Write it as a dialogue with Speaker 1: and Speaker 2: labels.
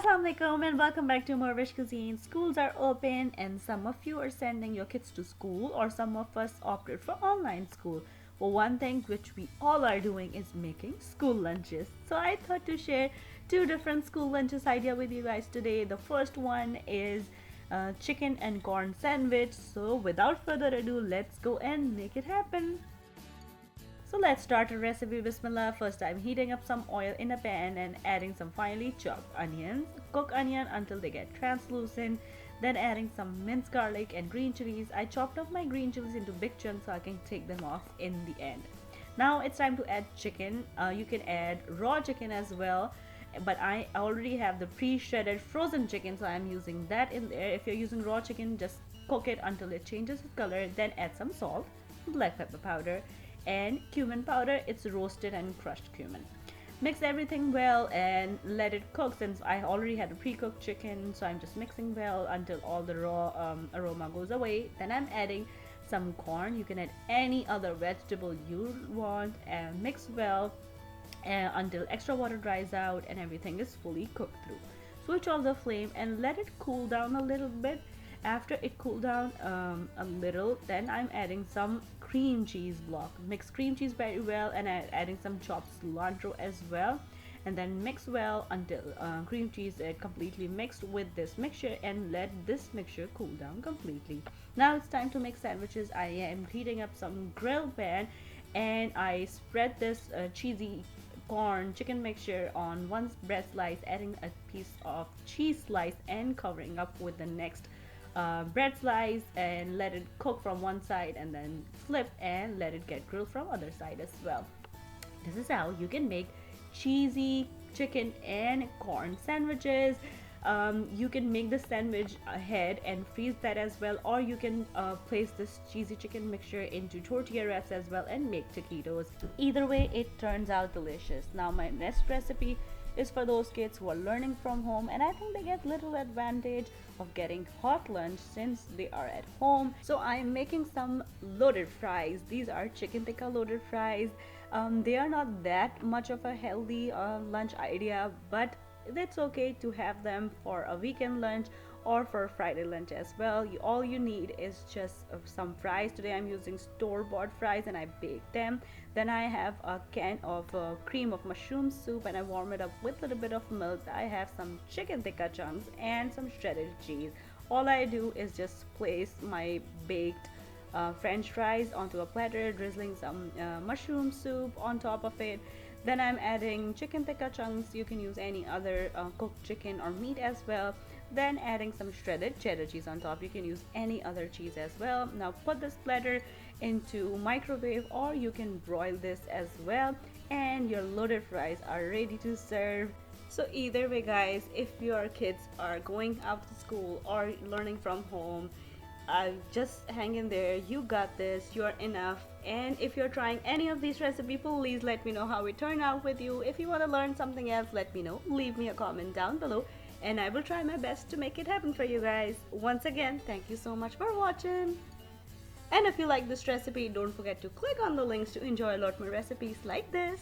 Speaker 1: Assalamualaikum and welcome back to morEwish Cuisine. Schools are open and some of you are sending your kids to school or some of us opted for online school. Well, one thing which we all are doing is making school lunches. So I thought to share two different school lunches idea with you guys today. The first one is chicken and corn sandwich. So without further ado, let's go and make it happen. So let's start a recipe. Bismillah. First, I'm heating up some oil in a pan and adding some finely chopped onions. Cook onion until they get translucent. Then adding some minced garlic and green chilies. I chopped up my green chilies into big chunks so I can take them off in the end. Now it's time to add chicken. You can add raw chicken as well, but I already have the pre-shredded frozen chicken, so I'm using that in there. If you're using raw chicken, just cook it until it changes its color. Then add some salt, black pepper powder, and cumin powder. It's roasted and crushed cumin. Mix everything well and let it cook. Since I already had a pre-cooked chicken, so I'm just mixing well until all the raw aroma goes away. Then I'm adding some corn. You can add any other vegetable you want and mix well until extra water dries out and everything is fully cooked through. Switch off the flame and let it cool down a little bit. After it cooled down a little, then I'm adding some cream cheese block. Mix cream cheese very well and adding some chopped cilantro as well, and then mix well until cream cheese is completely mixed with this mixture, and let this mixture cool down completely. Now it's time to make sandwiches. I am heating up some grill pan and I spread this cheesy corn chicken mixture on one bread slice, adding a piece of cheese slice and covering up with the next bread slice, and let it cook from one side and then flip and let it get grilled from other side as well. This is how you can make cheesy chicken and corn sandwiches. You can make the sandwich ahead and freeze that as well, or you can place this cheesy chicken mixture into tortilla wraps as well and make taquitos. Either way, it turns out delicious. Now my next recipe is for those kids who are learning from home, and I think they get little advantage of getting hot lunch since they are at home. So I'm making some loaded fries. These are chicken tikka loaded fries. They are not that much of a healthy lunch idea, but that's okay to have them for a weekend lunch or for Friday lunch as well. All you need is just some fries. Today I'm using store-bought fries and I bake them. Then I have a can of cream of mushroom soup and I warm it up with a little bit of milk. I have some chicken tikka chunks and some shredded cheese. All I do is just place my baked French fries onto a platter, drizzling some mushroom soup on top of it. Then I'm adding chicken tikka chunks. You can use any other cooked chicken or meat as well. Then adding some shredded cheddar cheese on top. You can use any other cheese as well. Now put this platter into microwave, or you can broil this as well, and your loaded fries are ready to serve. So either way guys, if your kids are going out to school or learning from home, just hang in there. You got this. You're enough. And if you're trying any of these recipes, please let me know how it turned out with you. If you want to learn something else, let me know. Leave me a comment down below and I will try my best to make it happen for you guys. Once again, thank you so much for watching. And if you like this recipe, don't forget to click on the links to enjoy a lot more recipes like this.